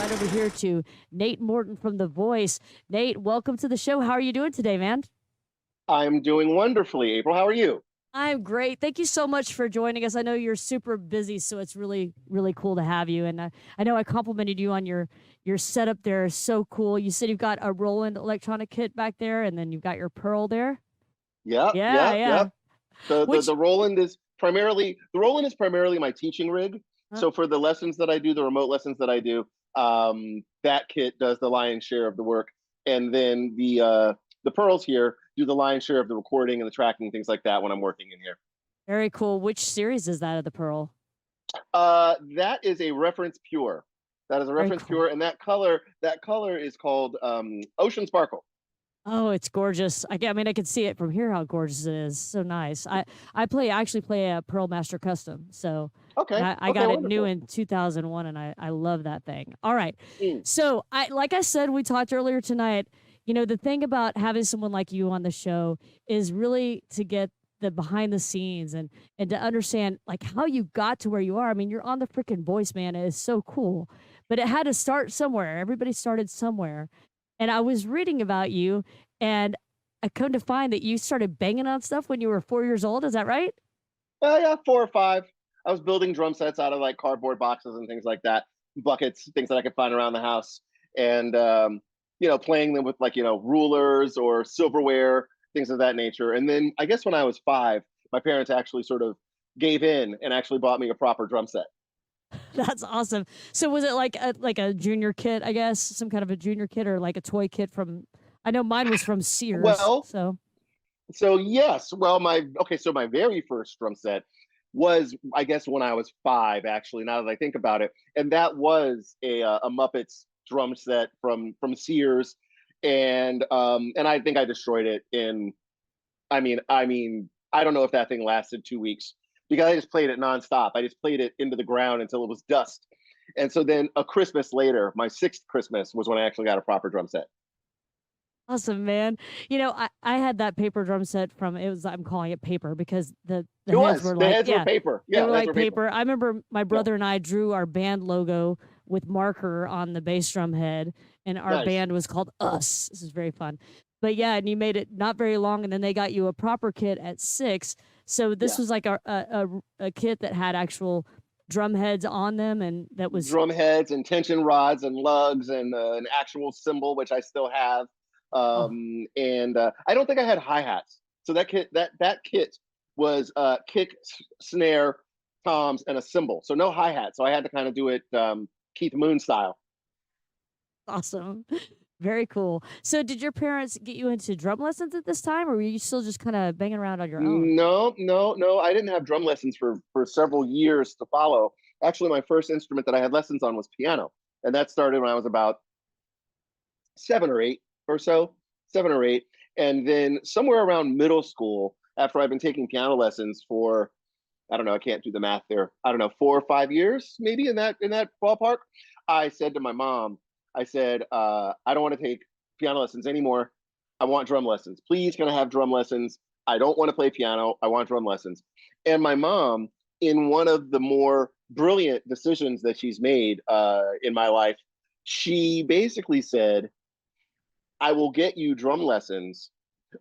right over here to Nate Morton from The Voice. Nate, welcome to the show. How are you doing today, man? I'm doing wonderfully, April. How are you? I'm great. Thank you so much for joining us. I know you're super busy, so it's really, really cool to have you. And I know I complimented you on your setup there. So cool. You said you've got a Roland electronic kit back there, and then you've got your Pearl there. Yep, Yeah, yep, yeah. yep. The Which Roland is primarily my teaching rig. uh, So for the lessons that I do, the remote lessons that I do, that kit does the lion's share of the work, and then the pearls here do the lion's share of the recording and the tracking and things like that when I'm working in here. Very cool. Which series is that of the Pearl? That is a reference pure. That is a Very reference cool. pure, and that color is called Ocean Sparkle. Oh, it's gorgeous. I mean, I can see it from here how gorgeous it is. So nice. Actually play a Pearl Master Custom. So, and Okay, I okay, got it new wonderful. in 2001, and I love that thing. All right. Mm. So, like I said, we talked earlier tonight. The thing about having someone like you on the show is really to get the behind the scenes and to understand like how you got to where you are. I mean, you're on the freaking Voice, man. It is so cool. But it had to start somewhere. Everybody started somewhere. And I was reading about you, and I come to find that you started banging on stuff when you were 4 years old. Is that right? Yeah, 4 or 5. I was building drum sets out of like cardboard boxes and things like that, buckets, things that I could find around the house, and playing them with like rulers or silverware, things of that nature. And then I guess when I was 5, my parents actually sort of gave in and actually bought me a proper drum set. That's awesome. So was it like a junior kit, I guess, some kind of a junior kit or like a toy kit from? I know mine was from Sears. Well, So so yes, well, so my very first drum set was, I guess, when I was 5. Actually, now that I think about it, and that was a Muppets drum set from Sears, and I think I destroyed it in. I don't know if that thing lasted 2 weeks because I just played it nonstop. I just played it into the ground until it was dust, and so then a Christmas later, my 6th Christmas was when I actually got a proper drum set. awesome, man. I had that paper drum set from it was I'm calling it paper because the It heads was were the like, heads were yeah, paper. they Yeah, were the heads like were paper. paper. I remember my Yeah, brother and I drew our band logo with marker on the bass drum head, and our nice. band was called Us. This is very fun. But yeah, and you made it not very long, and then they got you a proper kit at 6. So this Yeah. was like a kit that had actual drum heads on them, and that was Drum heads and tension rods and lugs and an actual cymbal, which I still have. oh And I don't think I had hi hats. So that kit was kick, snare, toms, and a cymbal. So no hi hat. So I had to kind of do it Keith Moon style. awesome. Very cool. So, did your parents get you into drum lessons at this time, or were you still just kind of banging around on your own? No, no, no. I didn't have drum lessons for several years to follow. Actually, my first instrument that I had lessons on was piano, and that started when I was about 7 or 8 or so, 7 or 8. And then somewhere around middle school, after I've been taking piano lessons for, I don't know, I can't do the math there. I don't know, 4 or 5 years, maybe in that ballpark. I said to my mom, I said, I don't want to take piano lessons anymore. I want drum lessons. Please, can I have drum lessons? I don't want to play piano. I want drum lessons. And my mom, in one of the more brilliant decisions that she's made in my life, she basically said, I will get you drum lessons,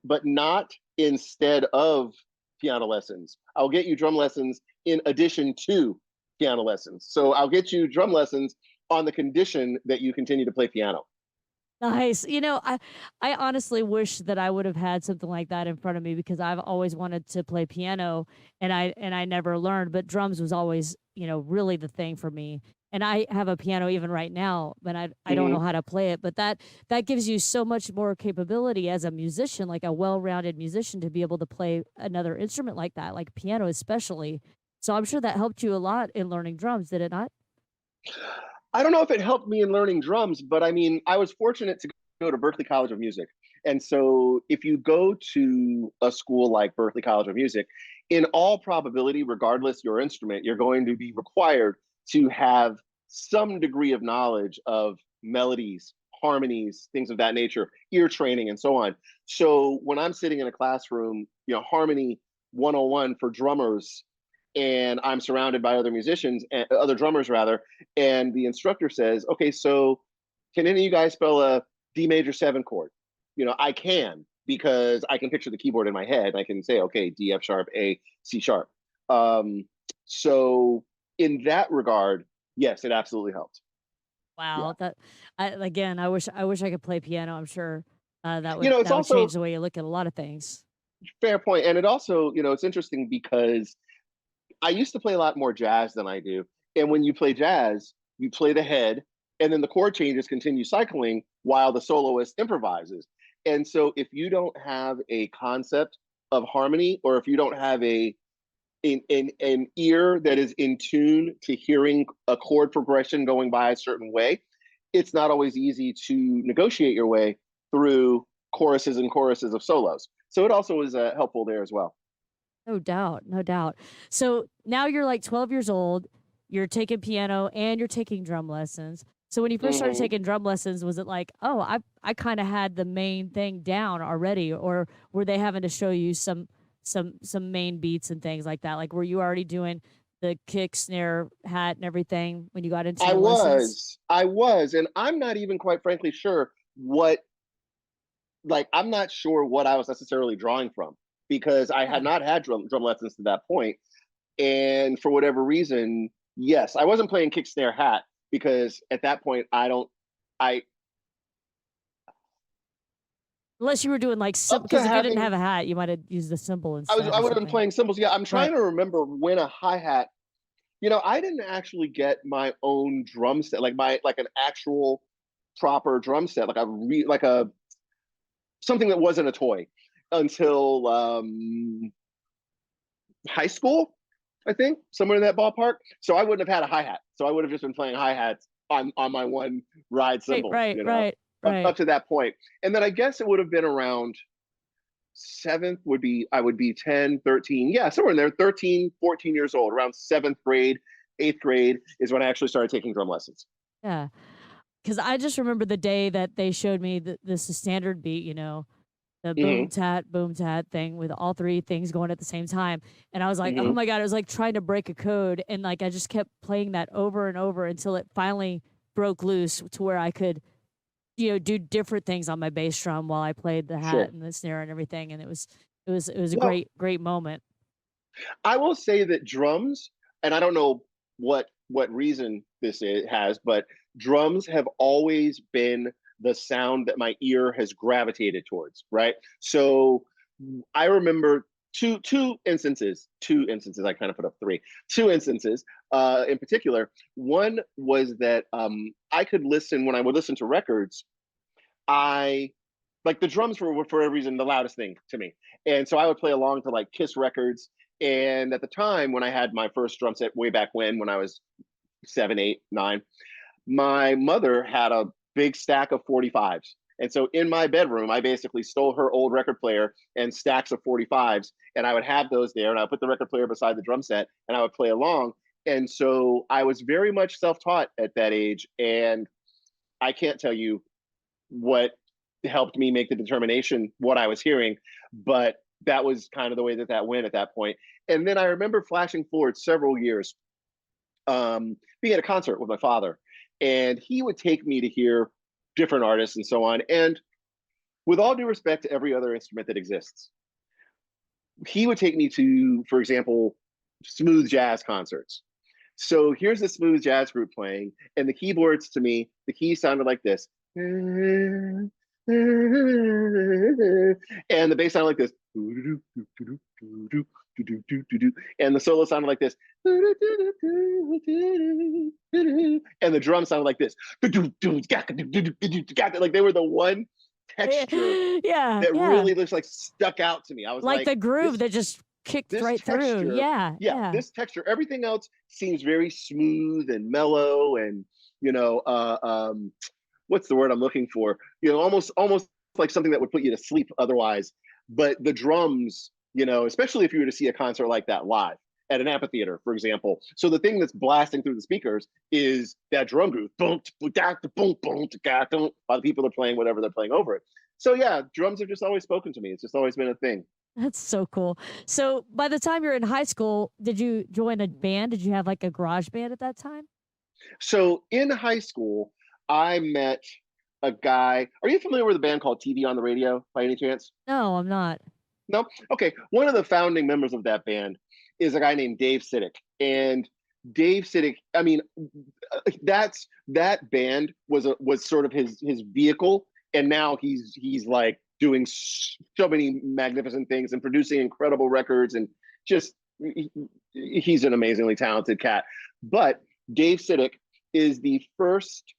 but not instead of piano lessons. I'll get you drum lessons in addition to piano lessons. So I'll get you drum lessons on the condition that you continue to play piano. Nice. I honestly wish that I would have had something like that in front of me because I've always wanted to play piano and I never learned, but drums was always, really the thing for me. And I have a piano even right now, but I don't know Mm-hmm. how to play it. But that gives you so much more capability as a musician, like a well-rounded musician, to be able to play another instrument like that, like piano especially. So I'm sure that helped you a lot in learning drums, did it not? I don't know if it helped me in learning drums, but I mean, I was fortunate to go to Berklee College of Music. And so if you go to a school like Berklee College of Music, in all probability, regardless your instrument, you're going to be required to have some degree of knowledge of melodies, harmonies, things of that nature, ear training, and so on. So when I'm sitting in a classroom, harmony 101 for drummers and I'm surrounded by other musicians and other drummers rather, and the instructor says, "Okay, so can any of you guys spell a D major 7 chord?" I can, because I can picture the keyboard in my head. I can say, "Okay, D, F sharp, A, C sharp." Um, so in that regard, yes, it absolutely helped. Yeah. Wow, again, I wish I could play piano. I'm sure It's that would change also the way you look at a lot of things. fair point, and it also, it's interesting because I used to play a lot more jazz than I do. And when you play jazz, you play the head, and then the chord changes continue cycling while the soloist improvises. And so if you don't have a concept of harmony, or if you don't have an ear that is in tune to hearing a chord progression going by a certain way, it's not always easy to negotiate your way through choruses and choruses of solos. So it also is helpful there as well. No doubt, no doubt. So now you're like 12 years old, you're taking piano and you're taking drum lessons. So when you first started Hmm. taking drum lessons, was it like, oh, I kind of had the main thing down already, or were they having to show you some main beats and things like that? Like, were you already doing the kick, snare, hat, and everything when you got into I the lessons? was, I was, and I'm not even quite frankly sure what, like, I'm not sure what I was necessarily drawing from, because I had Yeah. not had drum lessons to that point, and for whatever reason, yes, I wasn't playing kick snare hat, because at that point I don't, I Unless you were doing like up to because if you didn't having, have a hat, you might have used the cymbal instead I or would have been something. playing cymbals. Yeah, I'm trying Right. to remember when a hi hat. I didn't actually get my own drum set, like an actual proper drum set, like a something that wasn't a toy, until high school, I think, somewhere in that ballpark. So I wouldn't have had a hi hat. So I would have just been playing hi hats on my one ride Right, cymbal, right, right, right. up to that point. And then I guess it would have been around seventh, I would be 10, 13. Yeah, somewhere in there, 13, 14 years old, around seventh grade, eighth grade is when I actually started taking drum lessons. Yeah. 'Cause I just remember the day that they showed me this is standard beat, the Hmm. boom tat thing with all 3 things going at the same time, and I was like, "Oh Hmm. my god," it was like trying to break a code, and, like, I just kept playing that over and over until it finally broke loose to where I could, do different things on my bass drum while I played the hat Sure. and the snare and everything, and it was a Well, great moment. I will say that drums, and I don't know what reason has, but drums have always been the sound that my ear has gravitated towards, right? So I remember two instances. I kind of put up three, two instances in particular. One was that I could listen when I would listen to records. I like the drums were for a reason the loudest thing to me, and so I would play along to like Kiss records. And at the time when I had my first drum set way back when I was 7, 8, 9, my mother had a big stack of 45s. And so in my bedroom, I basically stole her old record player and stacks of 45s. And I would have those there, and I would put the record player beside the drum set, and I would play along. And so I was very much self taught at that age. And I can't tell you what helped me make the determination what I was hearing, but that was kind of the way that went at that point. And then I remember flashing forward several years, being at a concert with my father, and he would take me to hear different artists and so on. And with all due respect to every other instrument that exists, he would take me to, for example, smooth jazz concerts. So here's a smooth jazz group playing, and the keyboards, to me, the keys sounded like this. And the bass sounded like this. And the solo sounded like this. And the drum sounded like this. Like they were the one texture Yeah, that yeah. really just like stuck out to me. I was Like like, the groove this that just kicked this right through. texture, Yeah, yeah, yeah. this texture, everything else seems very smooth and mellow, and you know, what's the word I'm looking for? Almost like something that would put you to sleep otherwise. But the drums, especially if you were to see a concert like that live at an amphitheater, for example. So the thing that's blasting through the speakers is that drum groove, boom, boom, boom, while the people are playing whatever they're playing over it. So yeah, drums have just always spoken to me. It's just always been a thing. That's so cool. So by the time you're in high school, did you join a band? Did you have like a garage band at that time? So in high school, I met a guy. Are you familiar with a band called TV on the Radio by any chance? No, I'm not. No? Okay. One of the founding members of that band is a guy named Dave Sidik. And Dave Sidik, I mean, that band was sort of his vehicle, and now he's like doing so many magnificent things and producing incredible records, and just he's an amazingly talented cat. But Dave Sidik is the first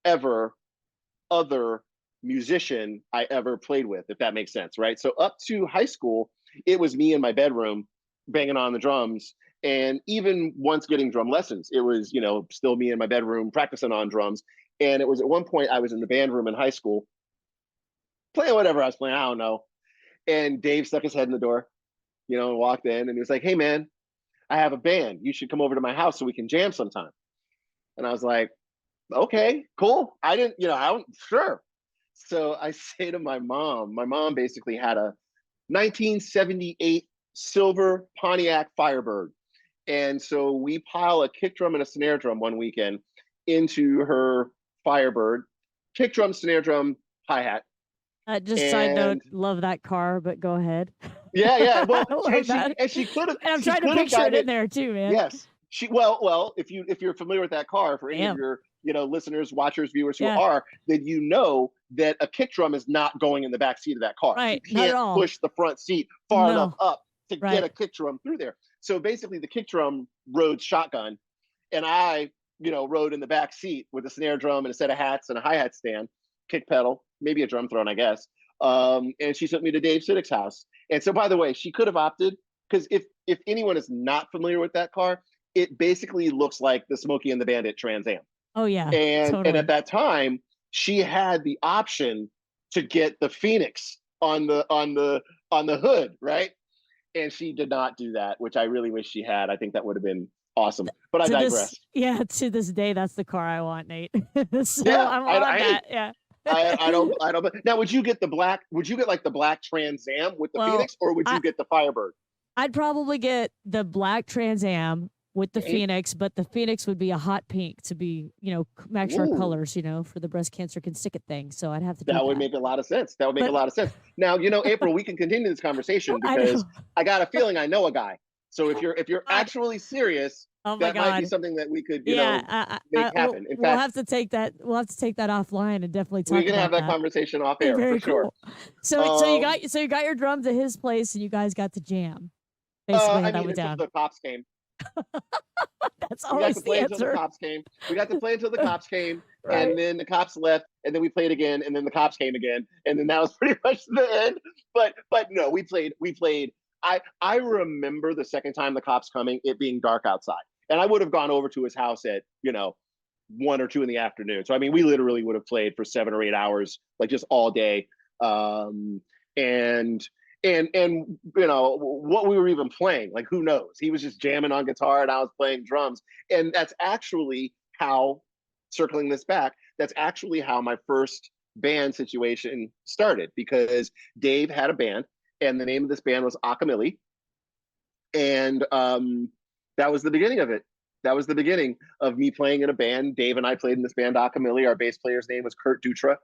ever other musician I ever played with, if that makes sense, right? So up to high school, it was me in my bedroom banging on the drums. And even once getting drum lessons, it was, still me in my bedroom practicing on drums. And it was at one point I was in the band room in high school playing whatever I was playing, I don't know. And Dave stuck his head in the door, and walked in, and he was like, "Hey man, I have a band. You should come over to my house so we can jam sometime." And I was like, "Okay, cool." I didn't, I don't, sure. So I say to my mom basically had a 1978 silver Pontiac Firebird. And so we pile a kick drum and a snare drum one weekend into her Firebird, kick drum, snare drum, hi-hat. Just side note, And love that car, but go ahead. yeah. Well, I love that. she could have, And I'm she trying to could have picture it gotten in it. there too, man. Yes. Well, if you're familiar with that car, for I any of am. your, listeners, watchers, viewers who Yeah. are, then you know that a kick drum is not going in the back seat of that car. Right. You Not at can't all. push the front seat far enough No. up to Right. get a kick drum through there. So basically the kick drum rode shotgun, and I, rode in the back seat with a snare drum and a set of hats and a hi-hat stand, kick pedal, maybe a drum throne, I guess. And she took me to Dave Siddick's house. And so, by the way, she could have opted, because if anyone is not familiar with that car, it basically looks like the Smokey and the Bandit Trans Am. Oh yeah. And Totally. at that time, she had the option to get the Phoenix on the hood, right? And she did not do that, which I really wish she had. I think that would have been awesome. But I digress. To this day, that's the car I want, Nate. So Yeah, I'm on that. Yeah. I don't. Now, would you get the black? Would you get like the black Trans Am with the Well, Phoenix, or would you get the Firebird? I'd probably get the black Trans Am with the Okay. Phoenix, but the Phoenix would be a hot pink to be, match our Ooh. colors, for the breast cancer can stick it thing. So I'd have to do That would that. make a lot of sense. That would make a lot of sense. Now, April, we can continue this conversation I because know. I got a feeling I know a guy. So if you're actually serious, Oh my that might be God. something that we could, Yeah. make happen. In We'll fact, have to take that. We'll have to take that offline and definitely talk we can about have that conversation off air Very for sure. cool. So you Um, got your drums at his place and you guys got to jam. Basically, how I that mean, went until down. the cops came. That's We got always to the play until the answer. cops came. We got to play until the cops came, Right. and then the cops left, and then we played again, and then the cops came again, and then that was pretty much the end. But no, we played. I remember the second time the cops coming, it being dark outside, and I would have gone over to his house at 1 or 2 in the afternoon. So I mean, we literally would have played for 7 or 8 hours, like just all day. And what we were even playing, like who knows? He was just jamming on guitar and I was playing drums. And that's actually how, circling this back, that's actually how my first band situation started, because Dave had a band and the name of this band was Akamili. And that was the beginning of it. That was the beginning of me playing in a band. Dave and I played in this band Akamili. Our bass player's name was Kurt Dutra.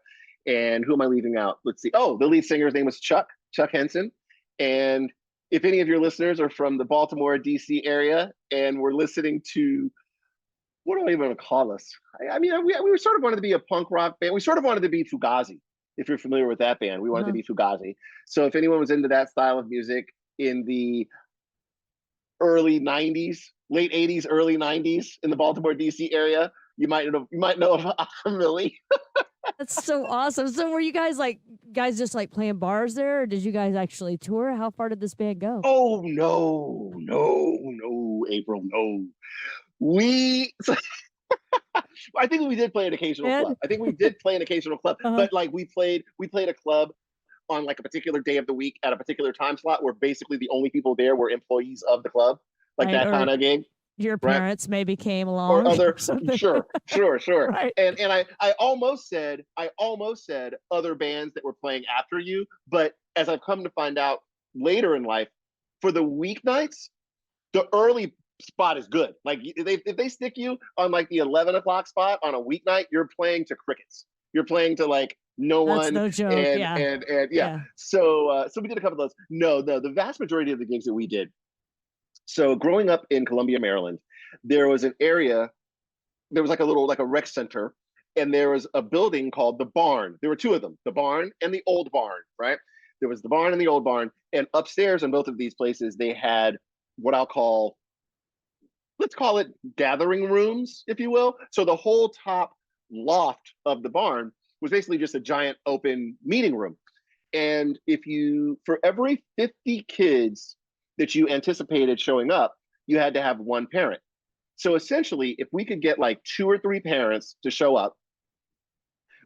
And who am I leaving out? Let's see. Oh, the lead singer's name was Chuck Henson. And if any of your listeners are from the Baltimore, DC area and we're listening to, what do I even call us? I mean, we sort of wanted to be a punk rock band. We sort of wanted to be Fugazi, if you're familiar with that band. We wanted to be Fugazi. So if anyone was into that style of music in the early 90s, late 80s, early 90s in the Baltimore, DC area, you might know of Akamili. That's so awesome. So were you guys just like playing bars there, or did you guys actually tour? How far did this band go? Oh no, April, no. I think we did play an occasional club. I think we did play an occasional club, but like we played a club on like a particular day of the week at a particular time slot where basically the only people there were employees of the club, like Right, that kind of gig. Your Right. parents maybe came along Or other, something. sure. Right. And I almost said other bands that were playing after you, but as I've come to find out, later in life, for the weeknights, the early spot is good. Like if they stick you on like the 11 o'clock spot on a weeknight, you're playing to crickets. You're playing to like no That's one, no joke. and Yeah. and yeah. Yeah. So we did a couple of those. No, the vast majority of the gigs that we did. So growing up in Columbia, Maryland, there was an area. There was like a little like a rec center, and there was a building called the Barn. There were two of them, the Barn and the Old Barn, right? There was the Barn and the Old Barn, and upstairs in both of these places, they had what I'll call, let's call it gathering rooms, if you will. So the whole top loft of the barn was basically just a giant open meeting room. And if you, for every 50 kids that you anticipated showing up, you had to have one parent. So essentially, if we could get like 2 or 3 parents to show up,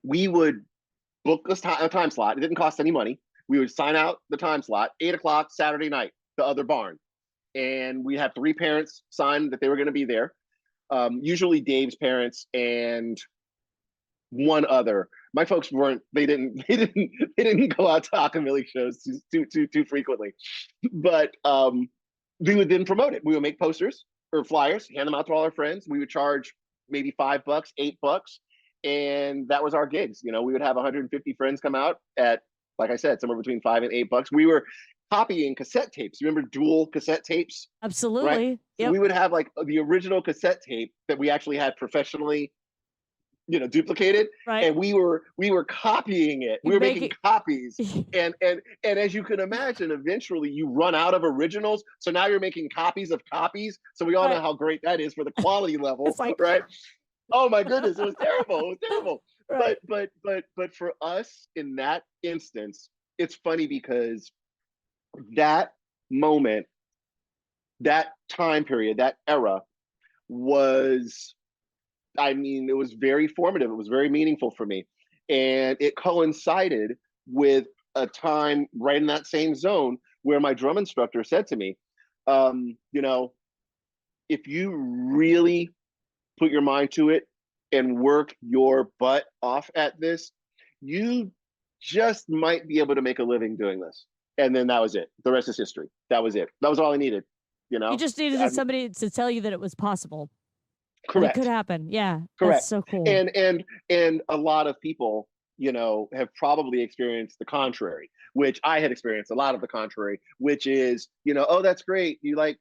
we would book a time slot. It didn't cost any money. We would sign out the time slot, 8 o'clock Saturday night, the other barn. And we had 3 parents sign that they were going to be there. Usually Dave's parents and one other. My folks weren't. They didn't go out to Akamili shows too frequently. But we would then promote it. We would make posters or flyers, hand them out to all our friends. We would charge maybe $5, $8, and that was our gigs. You know, we would have 150 friends come out at, like I said, somewhere between $5 and $8. We were copying cassette tapes. You remember dual cassette tapes? Absolutely. Right? So Yep. we would have like the original cassette tape that we actually had professionally, duplicated, Right. and we were copying it. We were making copies, and as you can imagine, eventually you run out of originals. So now you're making copies of copies. So we all know how great that is for the quality level, like, right? Oh my goodness, it was terrible. It was terrible. Right. But for us in that instance, it's funny because that moment, that time period, that era was, I mean, it was very formative. It was very meaningful for me. And it coincided with a time right in that same zone where my drum instructor said to me, if you really put your mind to it and work your butt off at this, you just might be able to make a living doing this. And then that was it. The rest is history. That was it. That was all I needed. You just needed somebody to tell you that it was possible. Correct. That it could happen. Yeah. Correct. That's so cool. And a lot of people, have probably experienced the contrary, which I had experienced a lot of the contrary, which is, oh, that's great. You like,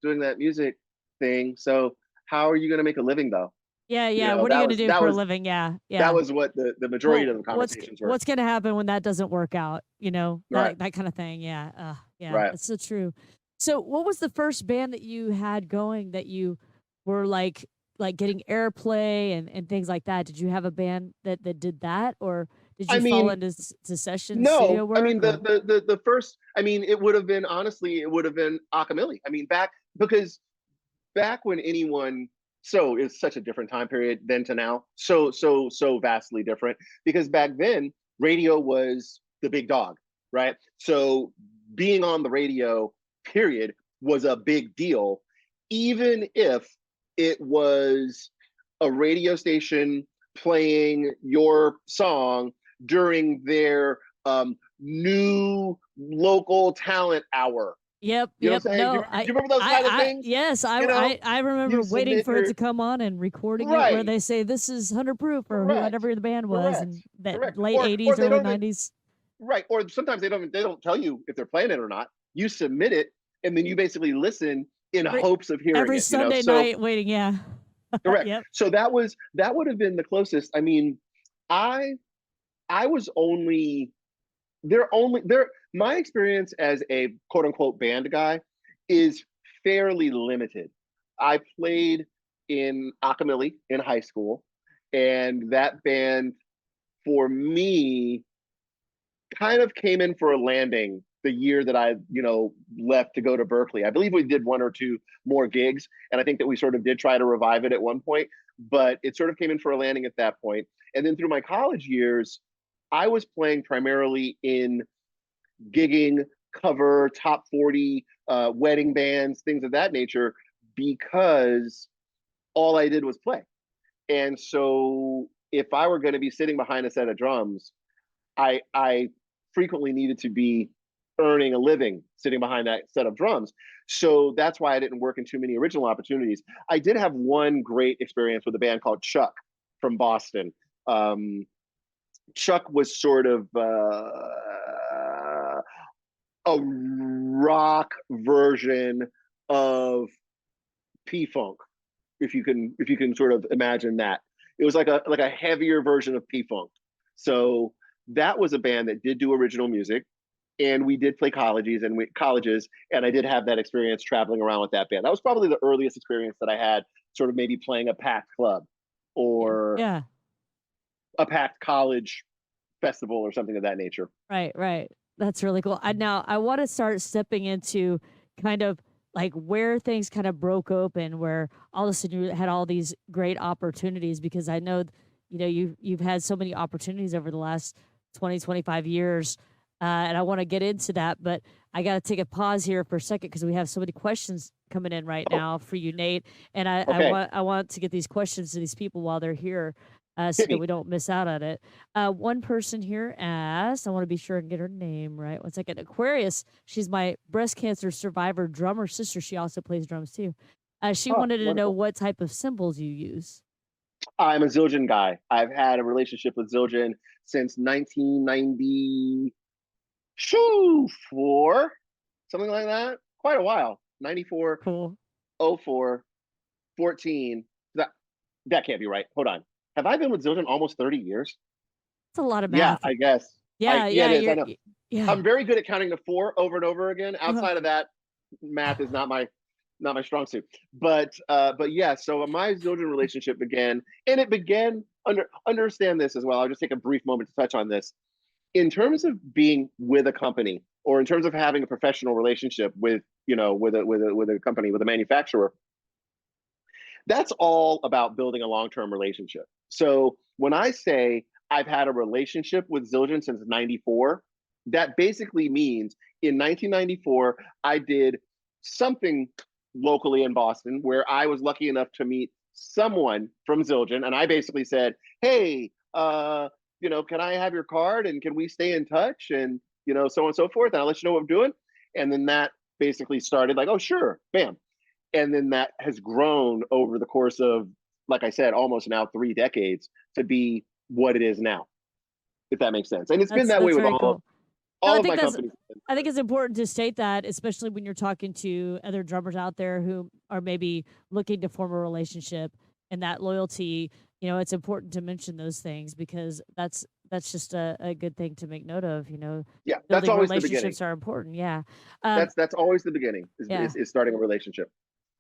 doing that music thing. So how are you going to make a living though? Yeah. What are you going to do for a living? Yeah. That was what the majority of the conversations were. What's going to happen when that doesn't work out? Right. That kind of thing. Yeah. Yeah. Right. It's so true. So what was the first band that you had going that you were like getting airplay and things like that? Did you have a band that did that, or did you fall into session studio work? I mean, the first, it would have been, honestly, it would have been Akamili. I mean, back when anyone, so it's such a different time period then to now. So vastly different, because back then radio was the big dog, right? So being on the radio, period, was a big deal, even if it was a radio station playing your song during their new local talent hour. Yep. You know what I'm saying? No, do you remember those kind of things? Yes, I remember waiting for it to come on and recording it where they say this is 100 proof or whatever the band was, and that late 80s, early 90s. Right. Or sometimes they don't tell you if they're playing it or not. You submit it, and then you basically listen in hopes of hearing it. Every Sunday night waiting, yeah. Correct. Yep. So that would have been the closest. I mean, I was only my experience as a quote unquote band guy is fairly limited. I played in Akamili in high school, and that band for me kind of came in for a landing the year that I, left to go to Berkeley. I believe we did 1 or 2 more gigs, and I think that we sort of did try to revive it at one point, but it sort of came in for a landing at that point. And then through my college years, I was playing primarily in gigging, cover, top 40, wedding bands, things of that nature, because all I did was play. And so if I were going to be sitting behind a set of drums, I frequently needed to be earning a living sitting behind that set of drums. So that's why I didn't work in too many original opportunities. I did have one great experience with a band called Chuck from Boston. Um, Chuck was sort of a rock version of P Funk, if you can sort of imagine that. It was like a heavier version of P Funk. So that was a band that did do original music, and we did play colleges, and I did have that experience traveling around with that band. That was probably the earliest experience that I had, sort of maybe playing a packed club or Yeah. a packed college festival or something of that nature. Right, right. That's really cool. Now I want to start stepping into kind of like where things kind of broke open, where all of a sudden you had all these great opportunities, because I know, you've had so many opportunities over the last 20, 25 years. And I want to get into that, but I got to take a pause here for a second because we have so many questions coming in right Oh, now for you, Nate. And okay. I want to get these questions to these people while they're here, so Hit that me. we don't miss out on it. One person here asked, I want to be sure and get her name right. One second. Aquarius, she's my breast cancer survivor drummer sister. She also plays drums too. She Oh, wanted to know wonderful. what type of cymbals you use. I'm a Zildjian guy. I've had a relationship with Zildjian since 1990, four, something like that. Quite a while. 94, Cool. oh 04, 14. That can't be right. Hold on. Have I been with Zildjian almost 30 years? It's a lot of Yeah, math. I guess. Yeah, Yeah, yeah, it is. I know. yeah. I'm very good at counting to four over and over again. Uh-huh. Outside of that, math is not my strong suit. But yeah, so my Zildjian relationship began, and it began understand this as well. I'll just take a brief moment to touch on this. In terms of being with a company, or in terms of having a professional relationship with, with a company, with a manufacturer, that's all about building a long-term relationship. So when I say I've had a relationship with Zildjian since 94, that basically means in 1994, I did something locally in Boston where I was lucky enough to meet someone from Zildjian. And I basically said, hey, can I have your card and can we stay in touch? And, so on and so forth. And I'll let you know what I'm doing. And then that basically started like, oh, sure, bam. And then that has grown over the course of, like I said, almost now 3 decades to be what it is now, if that makes sense. And it's been that way That's with very cool. No, all of my companies. I think it's important to state that, especially when you're talking to other drummers out there who are maybe looking to form a relationship, and that loyalty. It's important to mention those things because that's just a good thing to make note of. Yeah, that's Building always the beginning. relationships are important. Yeah. Um, That's always the beginning yeah. is starting a relationship.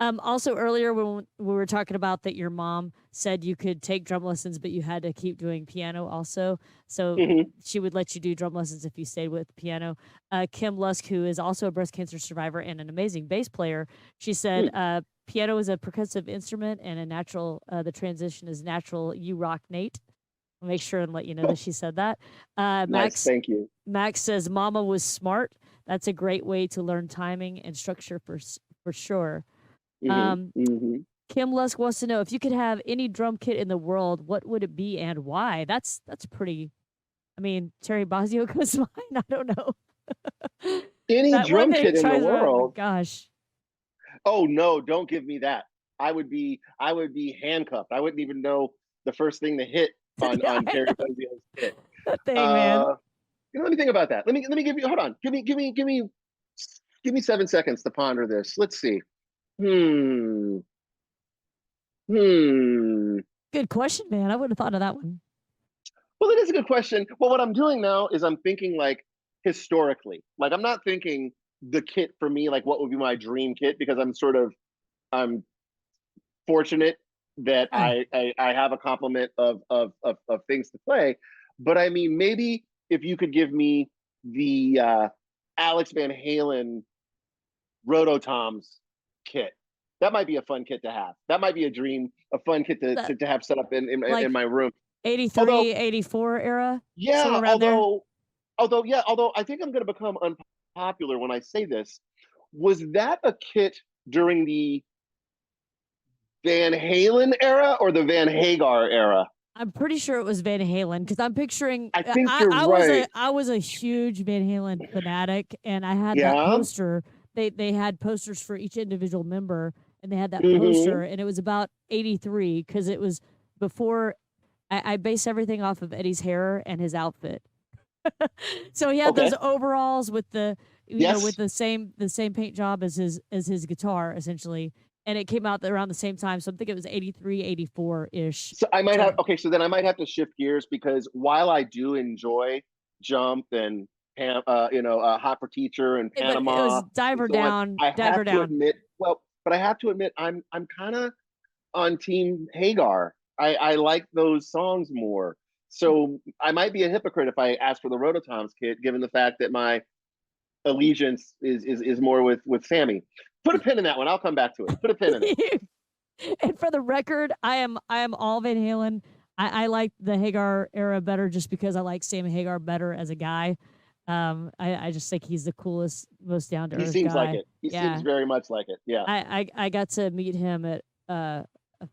Also earlier when we were talking about that your mom said you could take drum lessons, but you had to keep doing piano also. So Mm-hmm. she would let you do drum lessons if you stayed with piano. Kim Lusk, who is also a breast cancer survivor and an amazing bass player, she said, Hmm. piano is a percussive instrument and a natural, the transition is natural. You rock, Nate. I'll make sure and let you know that she said that. Nice, thank you. Max says, Mama was smart. That's a great way to learn timing and structure for sure. Mm-hmm. Um, Mm-hmm. Kim Lusk wants to know if you could have any drum kit in the world, what would it be and why? That's pretty. I mean, Terry Bozzio goes to mind. I don't know. Any That one drum that he kit in the tries around. world. Gosh. Oh no, don't give me that. I would be handcuffed. I wouldn't even know the first thing to hit on Yeah, I Terry know Bozio's kit. that thing, man. Uh, let me think about that. Let me give you. Hold on. Give me 7 seconds to ponder this. Let's see. Hmm. Hmm. Good question, man. I would have thought of that one. Well, it is a good question. Well, what I'm doing now is I'm thinking like historically. Like I'm not thinking the kit for me, like what would be my dream kit, because I'm fortunate that Yeah. I have a complement of things to play. But I mean, maybe if you could give me the Alex Van Halen Rototoms kit, that might be a fun kit to have. That might be a dream, a fun kit That, to have set up in like my room. Although, 83, 84 era, yeah, somewhere around there. although I think I'm going to become unpopular when I say this. Was that a kit during the Van Halen era or the Van Hagar era? I'm pretty sure it was Van Halen because I'm picturing. I think you're I right. I was a huge Van Halen fanatic, and I had that Yeah. poster. They had posters for each individual member, and they had that Hmm. poster, and it was about 83 because it was before. I base everything off of Eddie's hair and his outfit. So he had those Okay. overalls with the with Yes. the same paint job as his guitar essentially, and it came out around the same time. So I'm thinking it was 83, 84 ish. So I might So have, okay, so then I might have to shift gears because while I do enjoy Jump and Hot for Teacher and but it was Panama and so on, I diver have to down. admit, well, but I have to admit, I'm kind of on Team Hagar. I like those songs more. So I might be a hypocrite if I ask for the Rototoms kit, given the fact that my allegiance is more with Sammy. Put a pin in that one. I'll come back to it. Put a pin in it. And for the record, I am all Van Halen. I like the Hagar era better just because I like Sammy Hagar better as a guy. I just think he's the coolest, most down to He earth seems like guy. it. He seems Yeah, very much like it. Yeah. I got to meet him at a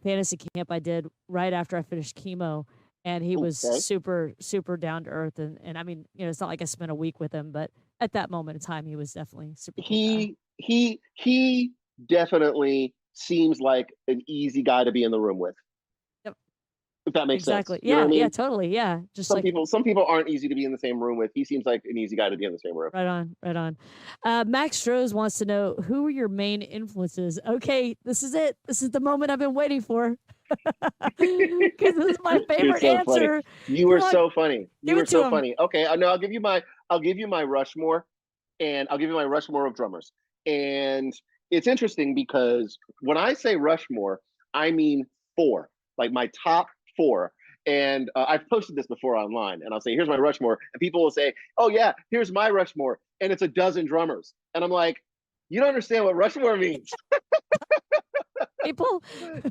fantasy camp I did right after I finished chemo, and he was Okay. super down to earth. And I mean, it's not like I spent a week with him, but at that moment in time, he was definitely a super cool guy. He definitely seems like an easy guy to be in the room with, Yep, if that makes sense. exactly. You know what I Yeah, mean? totally. Yeah, just like Some people aren't easy to be in the same room with. He seems like an easy guy to be in the same room. right on, right on. Max Strohs wants to know who were your main influences. Okay, this is it. This is the moment I've been waiting for. Because this is my You're favorite so funny. answer. You Come were on, so funny. You give were it to so him. funny. Okay, no, I'll give you my Rushmore, and I'll give you my Rushmore of drummers. And it's interesting because when I say Rushmore, I mean four, like my top four. And I've posted this before online, and I'll say, "Here's my Rushmore," and people will say, "Oh yeah, here's my Rushmore," and it's a dozen drummers, and I'm like, "You don't understand what Rushmore means." People,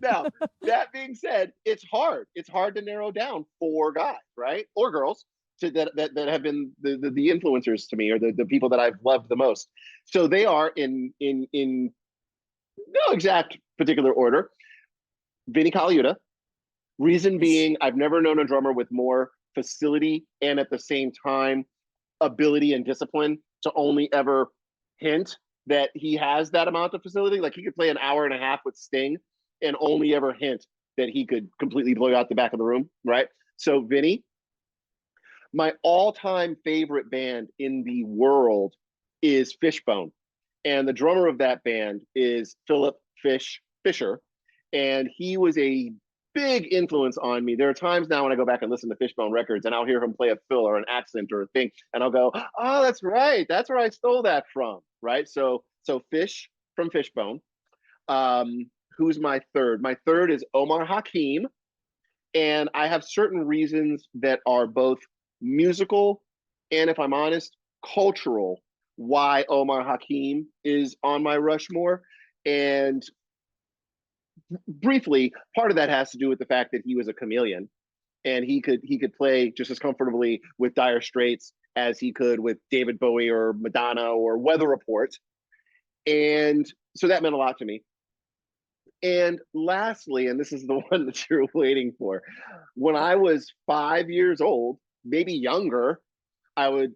Now, that being said, it's hard. It's hard to narrow down four guys, right, or girls, that have been the influencers to me, or the people that I've loved the most. So they are in no exact particular order. Vinny Colaiuta. Reason yes. being, I've never known a drummer with more facility and at the same time ability and discipline to only ever hint that he has that amount of facility. Like he could play an hour and a half with Sting and only ever hint that he could completely blow out the back of the room, right? So Vinny, my all-time favorite band in the world is Fishbone, and the drummer of that band is Philip Fisher, and he was a big influence on me. There are times now when I go back and listen to Fishbone records, and I'll hear him play a fill or an accent or a thing, and I'll go, "Oh, that's right, that's where I stole that from." Right? So Fish from Fishbone. Who's my third? My third is Omar Hakim, and I have certain reasons that are both musical and, if I'm honest, cultural, why Omar Hakim is on my Rushmore. And briefly, part of that has to do with the fact that he was a chameleon, and he could play just as comfortably with Dire Straits as he could with David Bowie or Madonna or Weather Report. And so that meant a lot to me. And lastly, and this is the one that you're waiting for, when I was 5 years old, maybe younger, I would,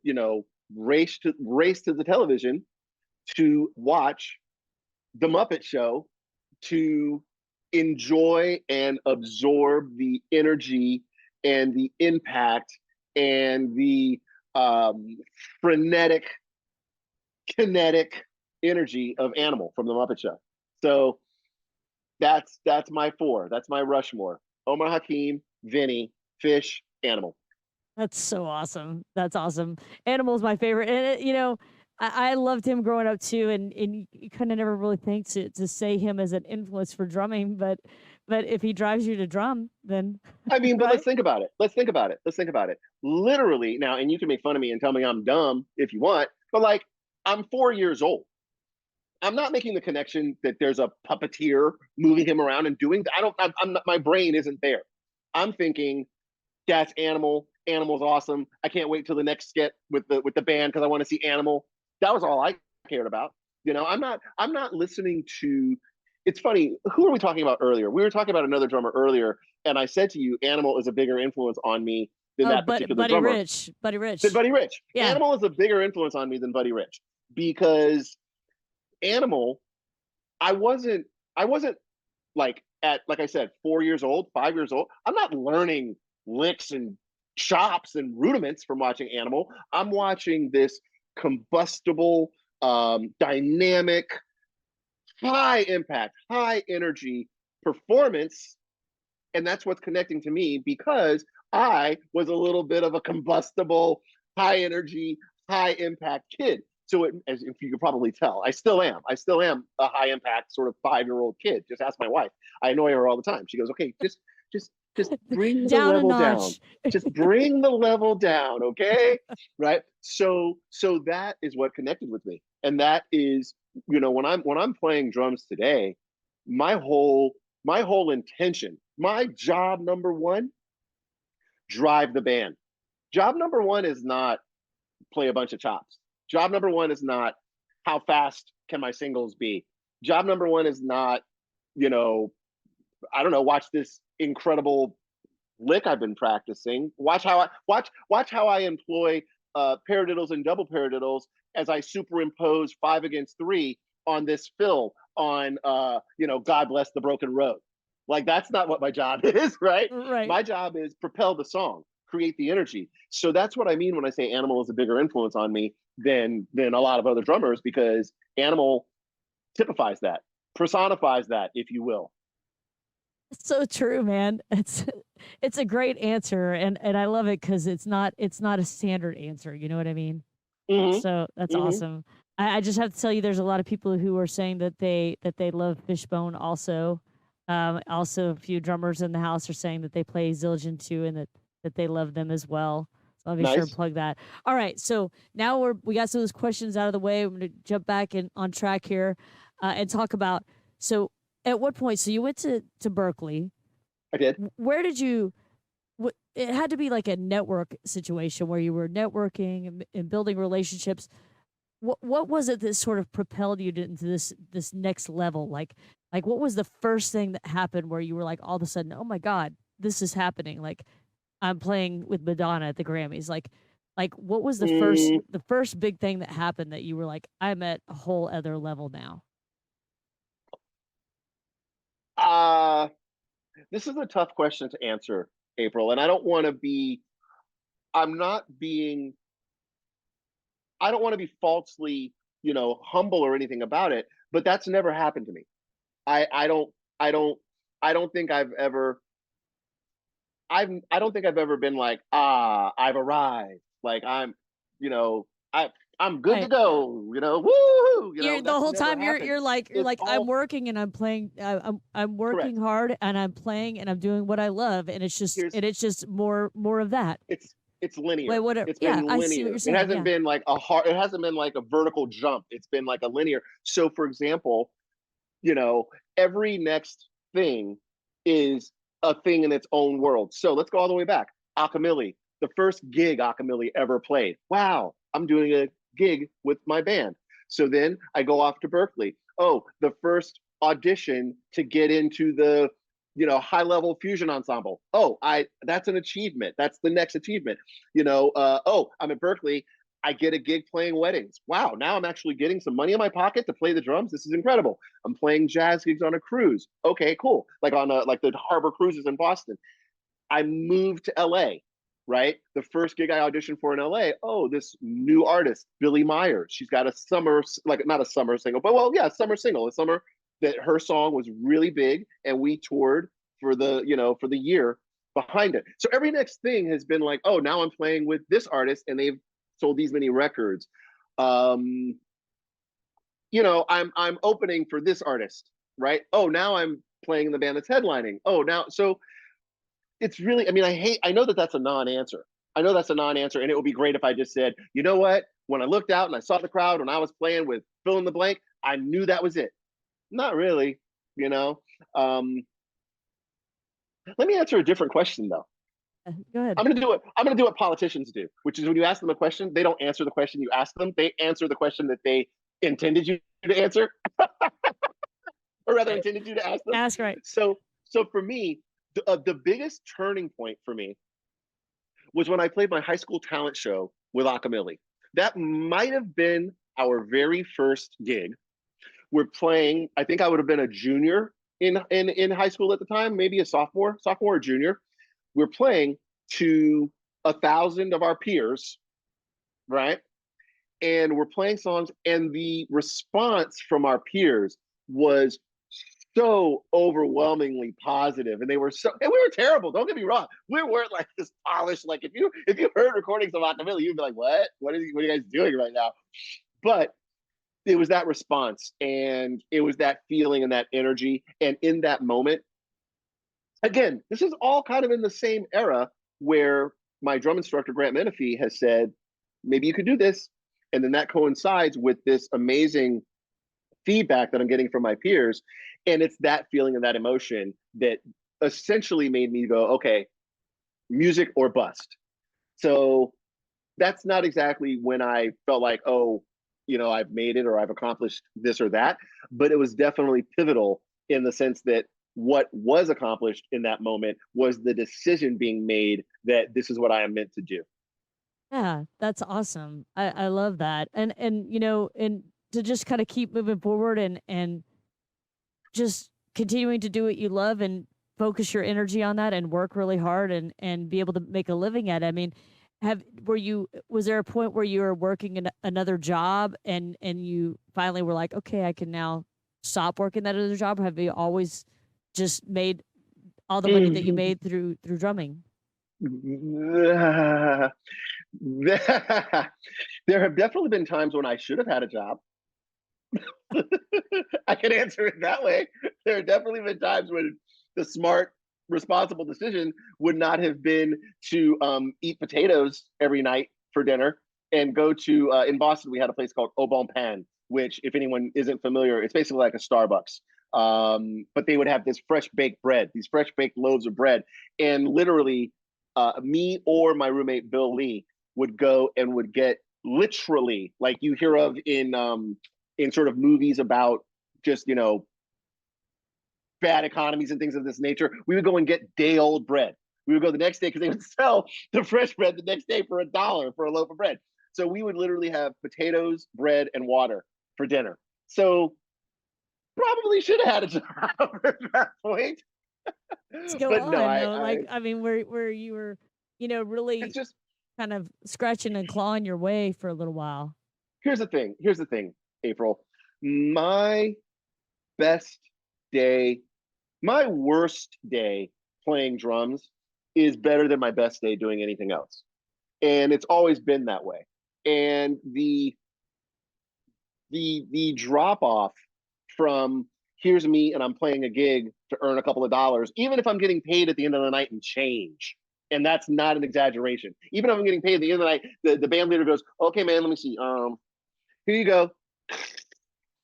race to the television to watch the Muppet Show, to enjoy and absorb the energy and the impact and the frenetic, kinetic energy of Animal from the Muppet Show. So that's my four. That's my Rushmore. Omar Hakim, Vinny, Fish, Animal. That's so awesome. That's awesome. Animal's my favorite, and I loved him growing up too. And you kind of never really think to say him as an influence for drumming, but if he drives you to drum, then I mean, but let's right. think about it. Let's think about it. Let's think about it. Literally now, and you can make fun of me and tell me I'm dumb if you want, but like I'm 4 years old. I'm not making the connection that there's a puppeteer moving him around and doing. I don't. I'm not. My brain isn't there. I'm thinking that's Animal. Animal's awesome. I can't wait till the next skit with the band because I want to see Animal. That was all I cared about. I'm not listening to it's funny. Who were we talking about earlier? We were talking about another drummer earlier, and I said to you, Animal is a bigger influence on me than Oh, that but particular drummer. Buddy Than Rich. Buddy Rich. Yeah. Animal is a bigger influence on me than Buddy Rich because Animal, I wasn't like at like I said, 4 years old, 5 years old. I'm not learning licks and chops and rudiments from watching Animal. I'm watching this combustible, dynamic, high impact, high energy performance. And that's what's connecting to me because I was a little bit of a combustible, high energy, high impact kid. So, as if you could probably tell, I still am. I still am a high impact sort of 5-year-old kid. Just ask my wife. I annoy her all the time. She goes, "Okay, just bring the Down a level down. notch. Just bring the level down, okay?" Right? So that is what connected with me, and that is, when I'm playing drums today, my whole intention, my job number one, drive the band. Job number one is not play a bunch of chops. Job number one is not how fast can my singles be. Job number one is not, you know, I don't know, watch this incredible lick I've been practicing. Watch how I employ paradiddles and double paradiddles as I superimpose 5 against 3 on this fill on God Bless the Broken Road. Like that's not what my job is, right? Right. My job is propel the song, create the energy. So that's what I mean when I say Animal is a bigger influence on me than a lot of other drummers, because Animal typifies that, personifies that, if you will. So true, man. It's a great answer, and I love it because it's not a standard answer. You know what I mean? Mm-hmm. So that's Mm-hmm. awesome. I just have to tell you, there's a lot of people who are saying that they love Fishbone also. Also, a few drummers in the house are saying that they play Zildjian too, and that they love them as well. So I'll be sure to Nice. plug that. All right, so now we got some of those questions out of the way. I'm going to jump back in on track here, and talk about, so at what point? So you went to Berkeley. I did. Where did you? It had to be like a network situation where you were networking and building relationships. What was it that sort of propelled you into this next level? Like what was the first thing that happened where you were like all of a sudden, oh my god, this is happening? Like I'm playing with Madonna at the Grammys. Like what was the first Mm, the first big thing that happened that you were like, I'm at a whole other level now? uh, this is a tough question to answer, April, and I don't want to be. I'm not being. I don't want to be falsely, humble or anything about it. But that's never happened to me. I don't. I don't. I don't think I've ever. I don't think I've ever been like, I've arrived. Like you know, I I'm good to Right. go. Woo. You're the That's whole never time you're happened. you're like you're It's like I'm all working and I'm playing. I'm working correct. hard and I'm playing and I'm doing what I love, and it's just Here's and it's just more of that. it's Wait, linear. whatever. It's Yeah, been I see what you're linear. It saying. hasn't Yeah. been like a hard. It hasn't been like a vertical jump. It's been like a linear. So, for example, you know, every next thing is a thing in its own world. So let's go all the way back. Akamili, the first gig Akamili ever played. Wow, I'm doing a gig with my band. So then I go off to Berkeley. Oh, the first audition to get into the high level fusion ensemble. Oh, I that's an achievement. That's the next achievement. Oh, I'm at Berkeley. I get a gig playing weddings. Wow, now I'm actually getting some money in my pocket to play the drums. This is incredible. I'm playing jazz gigs on a cruise. Okay, cool. Like on like the Harbor Cruises in Boston. I moved to LA, right? The first gig I auditioned for in LA, oh, this new artist, Billy Myers. She's got a summer, like not a summer single, but well, yeah, summer single. A summer that her song was really big, and we toured for the year behind it. So every next thing has been like, oh, now I'm playing with this artist, and they've sold these many records. Um, I'm opening for this artist, right? Oh, now I'm playing in the band that's headlining. Oh, now so it's really, I mean, I know that that's a non-answer. I know that's a non-answer, and it would be great if I just said, you know what? When I looked out and I saw the crowd when I was playing with fill in the blank, I knew that was it. Not really, you know. Um, Let me answer a different question though. Go ahead. I'm gonna do what politicians do, which is when you ask them a question, they don't answer the question you ask them. They answer the question that they intended you to answer. or rather intended you to ask them. Ask right. So for me, the biggest turning point for me was when I played my high school talent show with Akamili. That might have been our very first gig. We're playing, I think I would have been a junior in high school at the time, maybe a sophomore or junior. We're playing to 1,000 of our peers, right? And we're playing songs, and the response from our peers was so overwhelmingly positive, and they were so, and we were terrible. Don't get me wrong, we weren't like this polished. Like if you heard recordings of Acapella, you'd be like, what are you guys doing right now? But it was that response, and it was that feeling and that energy, and in that moment, again, this is all kind of in the same era where my drum instructor Grant Menifee has said, maybe you could do this, and then that coincides with this amazing feedback that I'm getting from my peers. And it's that feeling and that emotion that essentially made me go, okay, music or bust. So that's not exactly when I felt like, oh, I've made it or I've accomplished this or that, but it was definitely pivotal in the sense that what was accomplished in that moment was the decision being made that this is what I am meant to do. Yeah, that's awesome. I love that. And and to just kind of keep moving forward and just continuing to do what you love and focus your energy on that and work really hard and be able to make a living at it. I mean, was there a point where you were working in another job and you finally were like, okay, I can now stop working that other job? Or have you always just made all the money that you made through drumming? There have definitely been times when I should have had a job. I can answer it that way. There have definitely been times when the smart, responsible decision would not have been to eat potatoes every night for dinner and go to, in Boston, we had a place called Au Bon Pain, which, if anyone isn't familiar, it's basically like a Starbucks. But they would have this fresh baked bread, these fresh baked loaves of bread. And literally, me or my roommate, Bill Lee, would go and would get literally, like you hear of in sort of movies about just, bad economies and things of this nature, we would go and get day old bread. We would go the next day because they would sell the fresh bread the next day for $1 for a loaf of bread. So we would literally have potatoes, bread, and water for dinner. So probably should have had a job at that point. Let's go But no, on though. Like, I mean, where you were, it's really just, kind of scratching and clawing your way for a little while. here's the thing. Here's the thing, April. My best day, my worst day playing drums is better than my best day doing anything else. And it's always been that way. And the drop off from here's me and I'm playing a gig to earn a couple of dollars, even if I'm getting paid at the end of the night in change. And that's not an exaggeration. Even if I'm getting paid at the end of the night, the band leader goes, okay, man, let me see. Here you go.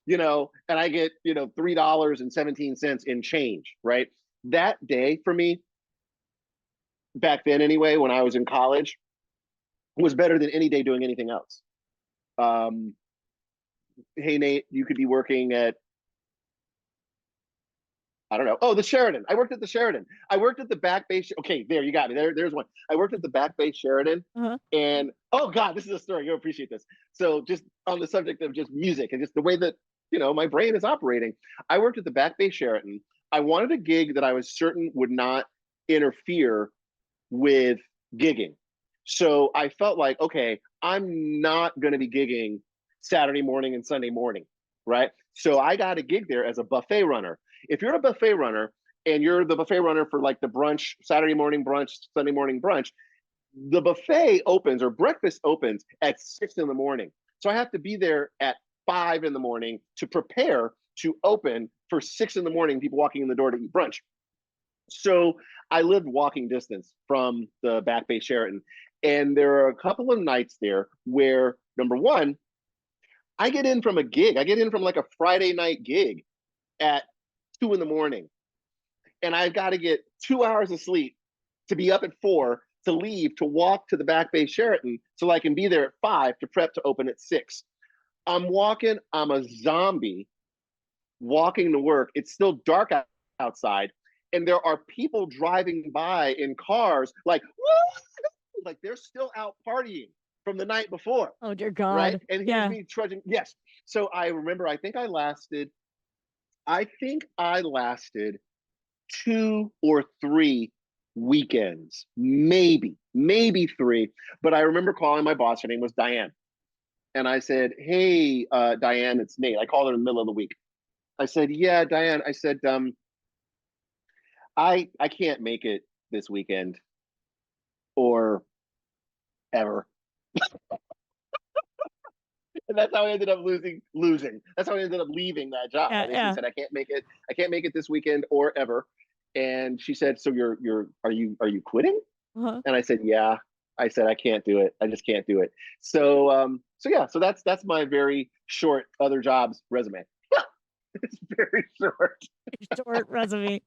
And I get, $3.17 in change, right? That day for me, back then anyway, when I was in college, was better than any day doing anything else. Um, hey, Nate, you could be working at, I don't know. Oh, the Sheridan. I worked at the Sheridan. I worked at the Back Bay. Okay, there, you got me. There's one. I worked at the Back Bay Sheridan. Uh-huh. And oh God, this is a story. You'll appreciate this. So just on the subject of just music and just the way that, my brain is operating. I worked at the Back Bay Sheraton. I wanted a gig that I was certain would not interfere with gigging. So I felt like, okay, I'm not going to be gigging Saturday morning and Sunday morning, right? So I got a gig there as a buffet runner. If you're a buffet runner and you're the buffet runner for like the brunch, Saturday morning brunch, Sunday morning brunch, the buffet opens or breakfast opens at 6 in the morning. So I have to be there at 5 in the morning to prepare to open for 6 in the morning, people walking in the door to eat brunch. So I lived walking distance from the Back Bay Sheraton. And there are a couple of nights there where, number one, I get in from a gig. I get in from like a Friday night gig at 2 in the morning. And I've got to get 2 hours of sleep to be up at 4 to leave to walk to the Back Bay Sheraton so I can be there at 5 to prep to open at 6. I'm walking, I'm a zombie. walking to work. It's still dark outside, and there are people driving by in cars, like, woo! Like they're still out partying from the night before, Oh dear right? God. And here's Yeah. me trudging. Yes. So I remember, I think I lasted 2 or 3 weekends, maybe three. But I remember calling my boss. Her name was Diane. And I said, "Hey, Diane, it's Nate." I called her in the middle of the week. I said, "Yeah, Diane." I said, I can't make it this weekend or ever." And that's how I ended up losing. That's how I ended up leaving that job. I Yeah. basically Yeah. said, I can't make it this weekend or ever. And she said, "So are you quitting?" Uh-huh. And I said, "Yeah." I said, "I can't do it. I just can't do it." So yeah, so that's my very short other jobs resume. It's very short. Short resume.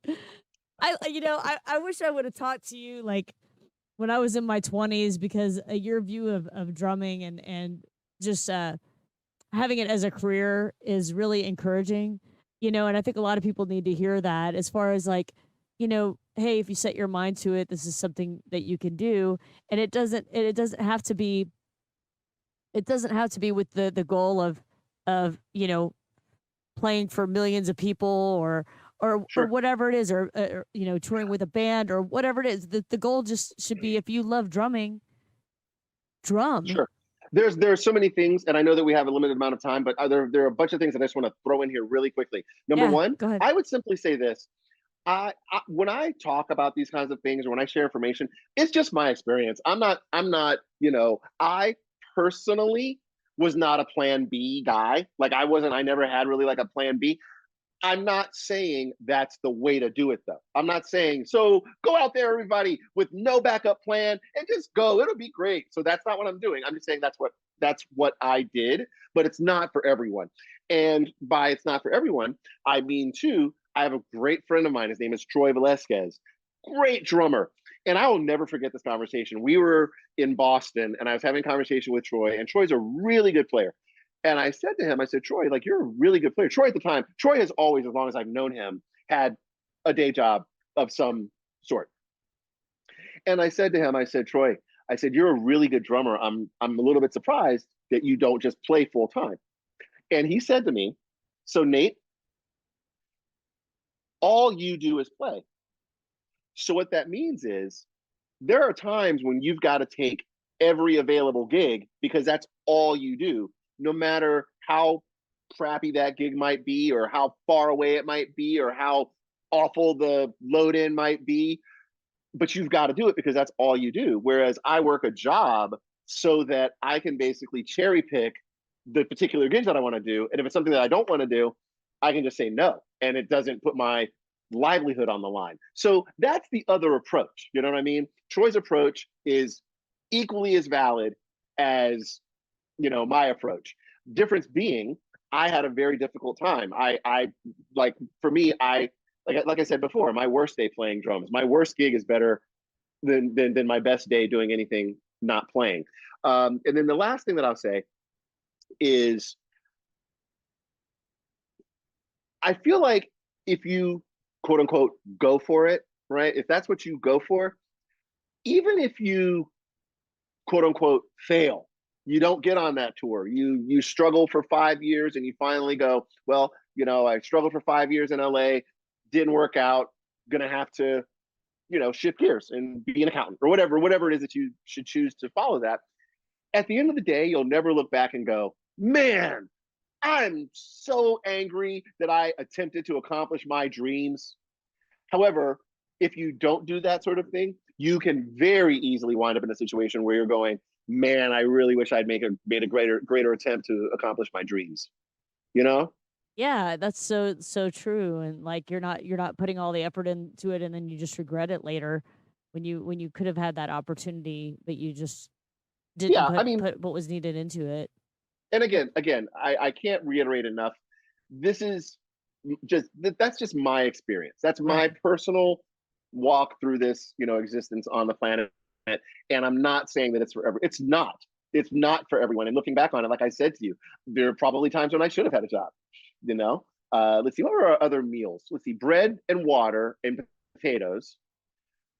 I wish I would have talked to you like when I was in my 20s, because your view of drumming and just having it as a career is really encouraging, and I think a lot of people need to hear that, as far as like, hey, if you set your mind to it, this is something that you can do. And it doesn't have to be, with the goal of playing for millions of people, or Sure, whatever it is, or touring with a band, or whatever it is. The goal just should be, if you love drumming, drum. sure. There's so many things, and I know that we have a limited amount of time, but there are a bunch of things that I just want to throw in here really quickly. Number Yeah, one, go ahead. I would simply say this: when I talk about these kinds of things, or when I share information, it's just my experience. I'm not. I personally was not a Plan B guy. Like I wasn't. I never had really like a Plan B. I'm not saying that's the way to do it, though. I'm not saying, so go out there, everybody, with no backup plan and just go. It'll be great. So that's not what I'm doing. I'm just saying that's what I did, but it's not for everyone. And by it's not for everyone, I mean too, I have a great friend of mine. His name is Troy Velasquez, great drummer. And I will never forget this conversation. We were in Boston, and I was having a conversation with Troy, and Troy's a really good player. And I said to him, I said, "Troy, like you're a really good player." Troy at the time, Troy has always, as long as I've known him, had a day job of some sort. And I said to him, I said, "Troy, I said, you're a really good drummer. I'm a little bit surprised that you don't just play full time." And he said to me, "So Nate, all you do is play. So what that means is there are times when you've got to take every available gig because that's all you do, no matter how crappy that gig might be, or how far away it might be, or how awful the load in might be. But you've got to do it because that's all you do. Whereas I work a job so that I can basically cherry pick the particular gigs that I want to do. And if it's something that I don't want to do, I can just say no. And it doesn't put my livelihood on the line. So that's the other approach. You know what I mean? Troy's approach is equally as valid as, my approach. Difference being, I had a very difficult time. I like for me, like I said before, my worst day playing drums. My worst gig is better than my best day doing anything not playing. And then the last thing that I'll say is, I feel like if you quote unquote go for it, right? If that's what you go for, even if you quote unquote fail, you don't get on that tour. You struggle for 5 years and you finally go, well, I struggled for 5 years in LA, didn't work out, gonna have to, shift gears and be an accountant or whatever it is that you should choose to follow that. At the end of the day, you'll never look back and go, man, I'm so angry that I attempted to accomplish my dreams. However, if you don't do that sort of thing, you can very easily wind up in a situation where you're going, man, I really wish I'd made a greater attempt to accomplish my dreams. You know? Yeah, that's so true. And like, you're not putting all the effort into it, and then you just regret it later, when you could have had that opportunity, but you just didn't Yeah. I put mean, put what was needed into it. and again, I can't reiterate enough. This is that's just my experience. That's my Right. personal walk through this, existence on the planet. And I'm not saying that it's for every. It's not. It's not for everyone. And looking back on it, like I said to you, there are probably times when I should have had a job. You know, Let's see, what were our other meals? Let's see, bread and water and potatoes.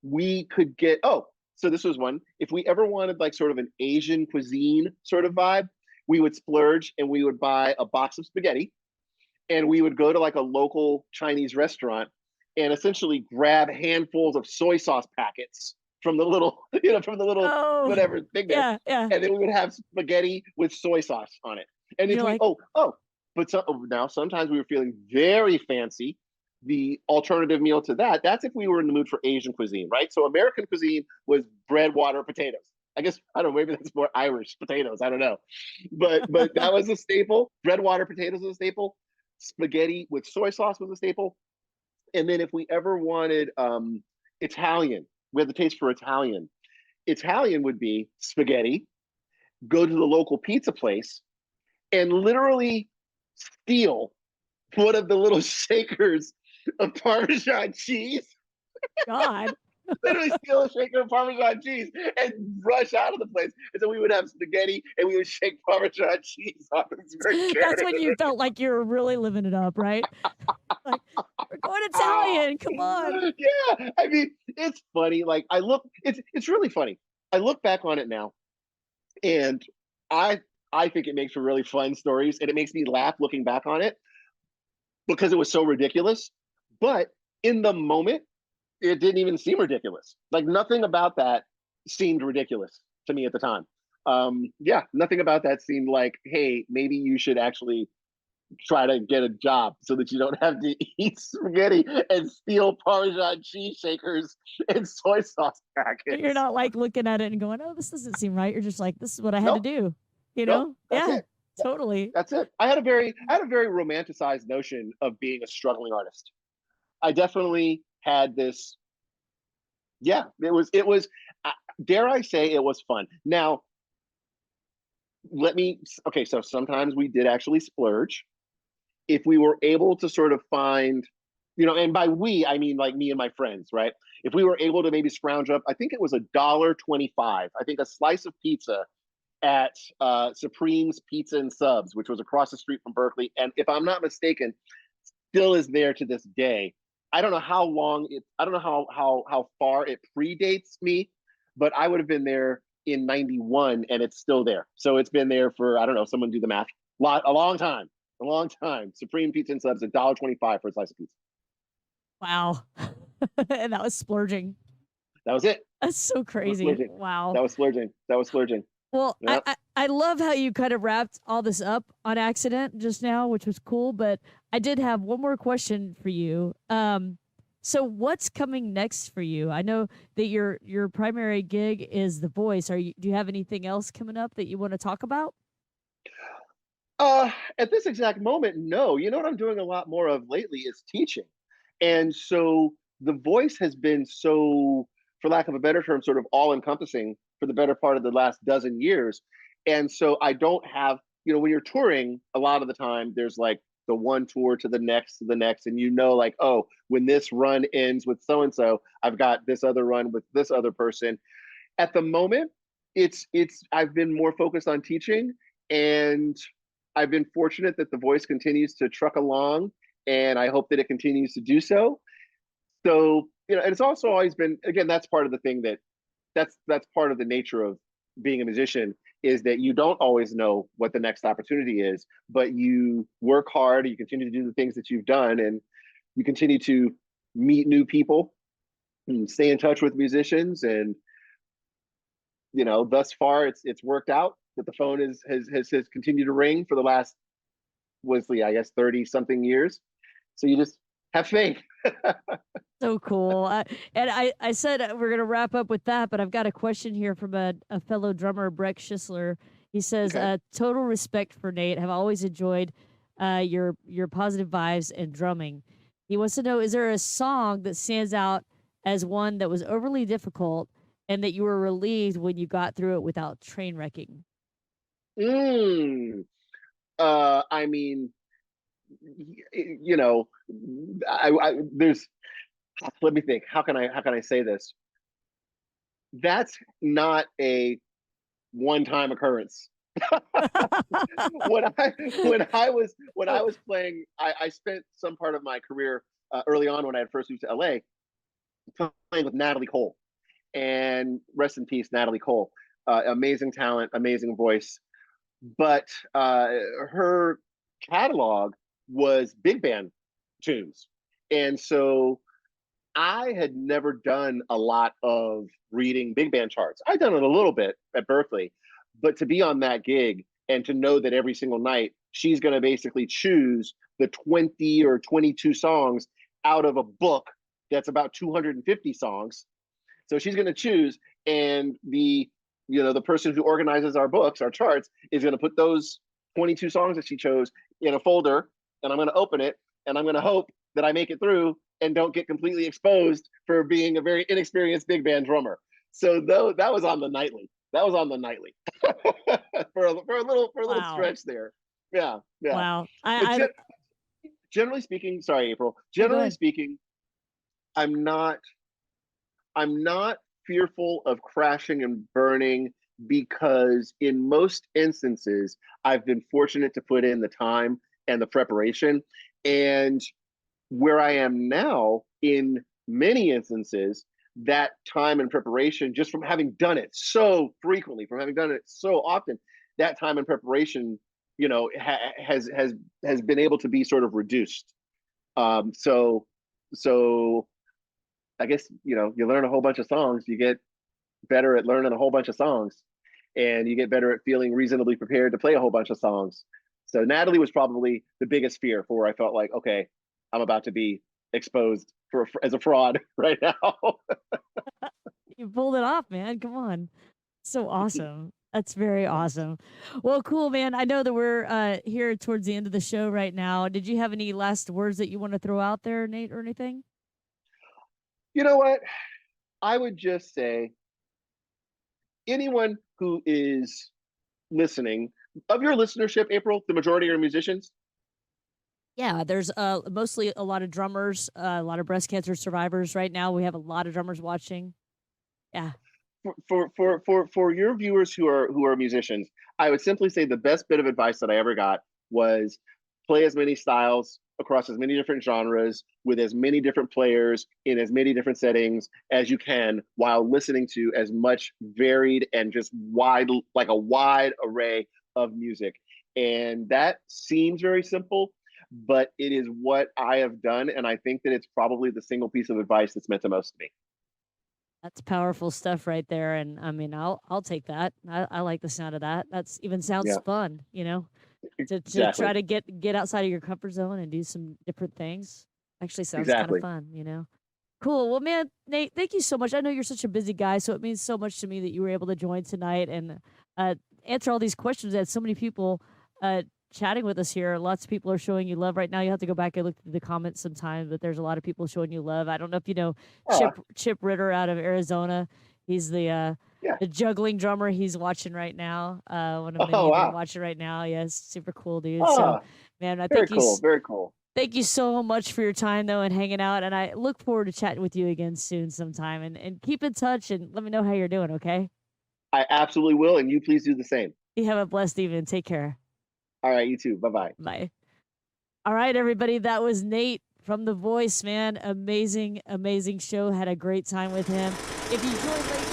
We could get, oh, so this was one. If we ever wanted like sort of an Asian cuisine sort of vibe, we would splurge and we would buy a box of spaghetti, and we would go to like a local Chinese restaurant and essentially grab handfuls of soy sauce packets from the little, from the little Oh, whatever thing there, yeah, yeah. and then we would have spaghetti with soy sauce on it. And if You're we, like, but now sometimes we were feeling very fancy. The alternative meal to that, that's if we were in the mood for Asian cuisine, right? So American cuisine was bread, water, potatoes. I guess I don't know. Maybe that's more Irish potatoes. I don't know, but that was a staple. Bread, water, potatoes was a staple. Spaghetti with soy sauce was a staple. And then if we ever wanted Italian, we had the taste for Italian. Italian would be spaghetti. Go to the local pizza place and literally steal one of the little shakers of Parmesan cheese. God. Literally steal a shaker of Parmesan cheese and rush out of the place. And so we would have spaghetti and we would shake Parmesan cheese off the That's spaghetti. when you felt like you were really living it up, right? Like, we're going Italian. Come on. Yeah, I mean, it's funny. Like it's really funny. I look back on it now, and I I think it makes for really fun stories, and it makes me laugh looking back on it because it was so ridiculous. But in the moment, it didn't even seem ridiculous. Like nothing about that seemed ridiculous to me at the time. Yeah, nothing about that seemed like, hey, maybe you should actually try to get a job so that you don't have to eat spaghetti and steal Parmesan cheese shakers and soy sauce You're packets. not like looking at it and going, "Oh, this doesn't seem right." You're just like, "This is what I had to Nope, do." You nope, know? that's Yeah, it. totally. That's it. I had a very romanticized notion of being a struggling artist. I definitely had this. Yeah, it was. Uh, dare I say it was fun. Now, let me. Okay, so sometimes we did actually splurge. If we were able to sort of find, and by we I mean like me and my friends, right? If we were able to maybe scrounge up, I think it was $1.25. I think a slice of pizza at Supreme's Pizza and Subs, which was across the street from Berkeley, and if I'm not mistaken, still is there to this day. I don't know how long it. I don't know how far it predates me, but I would have been there in '91, and it's still there. So it's been there for, I don't know. Someone do the math. A long time. A long time. Supreme Pizza and Subs, $1.25 for a slice of pizza. Wow. And that was splurging. That was it. That's so That was crazy. splurging. Wow. That was splurging. That was splurging. Well, I, Yeah. I I love how you kind of wrapped all this up on accident just now, which was cool. But I did have one more question for you. So what's coming next for you? I know that your primary gig is The Voice. Do you have anything else coming up that you want to talk about? Uh, at this exact moment, no. You know what I'm doing a lot more of lately is teaching. And so the voice has been so, for lack of a better term, sort of all encompassing for the better part of the last dozen years. And so I don't have, when you're touring, a lot of the time there's like the one tour to the next, and like, oh, when this run ends with so and so, I've got this other run with this other person. At the moment, it's I've been more focused on teaching, and I've been fortunate that the voice continues to truck along, and I hope that it continues to do so. So, and it's also always been, again, that's part of the thing that's part of the nature of being a musician, is that you don't always know what the next opportunity is, but you work hard, you continue to do the things that you've done, and you continue to meet new people and stay in touch with musicians. And thus far it's worked out that the phone has continued to ring for the last, I guess, 30 something years. So you just have faith. So cool. And I said we're going to wrap up with that, but I've got a question here from a fellow drummer, Breck Schisler. He says, Okay. total respect for Nate. Have always enjoyed your positive vibes and drumming. He wants to know, is there a song that stands out as one that was overly difficult and that you were relieved when you got through it without train wrecking? Mm. I mean, you know, there's. Let me think. How can I say this? That's not a one-time occurrence. when I was playing, I spent some part of my career early on when I had first moved to LA playing with Natalie Cole, and rest in peace, Natalie Cole. Amazing talent, amazing voice, but her catalog was big band tunes, and so I had never done a lot of reading big band charts. I'd done it a little bit at Berkeley, but to be on that gig and to know that every single night she's going to basically choose the 20 or 22 songs out of a book that's about 250 songs. So she's going to choose, and the person who organizes our books, our charts, is going to put those 22 songs that she chose in a folder, and I'm going to open it, and I'm going to hope that I make it through and don't get completely exposed for being a very inexperienced big band drummer. So though that was on the nightly. That was on the nightly for a little Wow. stretch there. Yeah, yeah. Wow. But I generally speaking, sorry, April. no, go Generally ahead. speaking, I'm not I'm not fearful of crashing and burning, because in most instances I've been fortunate to put in the time and the preparation. And where I am now, in many instances, that time and preparation, just from having done it so frequently, from having done it so often, that time and preparation, has been able to be sort of reduced. So I guess you learn a whole bunch of songs, you get better at learning a whole bunch of songs, and you get better at feeling reasonably prepared to play a whole bunch of songs. So Natalie was probably the biggest fear for where I felt like, okay, I'm about to be exposed as a fraud right now. You pulled it off, man. Come on. So awesome. That's very awesome. Well, cool, man. I know that we're here towards the end of the show right now. Did you have any last words that you want to throw out there, Nate, or anything? You know what? I would just say, anyone who is listening, of your listenership, April, the majority are musicians. Yeah, there's mostly a lot of drummers, a lot of breast cancer survivors right now. We have a lot of drummers watching. Yeah. For your viewers who are musicians, I would simply say the best bit of advice that I ever got was play as many styles across as many different genres with as many different players in as many different settings as you can, while listening to as much varied and just like a wide array of music. And that seems very simple, but it is what I have done, and I think that it's probably the single piece of advice that's meant the most to me. That's powerful stuff right there, and I mean, I'll take that. I like the sound of that. That's even sounds Yeah, fun, to try exactly, to get outside of your comfort zone and do some different things. Actually sounds kind of exactly. fun. Cool. Well, man, Nate, thank you so much. I know you're such a busy guy, so it means so much to me that you were able to join tonight and uh, answer all these questions. That so many people uh, chatting with us here. Lots of people are showing you love right now. You have to go back and look through the comments sometime, but there's a lot of people showing you love. I don't know if you know Oh, Chip Ritter out of Arizona. He's yeah. the juggling drummer. He's watching right now. One of Oh, many that are wow. watching right now. Yes, super cool dude. So, Ah, man, I very thank you. cool. Very cool. Thank you so much for your time though and hanging out. And I look forward to chatting with you again soon sometime. And keep in touch and let me know how you're doing, okay? I absolutely will, and you please do the same. You have a blessed evening. Take care. All right, you too. Bye bye. Bye. All right, everybody. That was Nate from The Voice, man. Amazing, amazing show. Had a great time with him. If you joined late,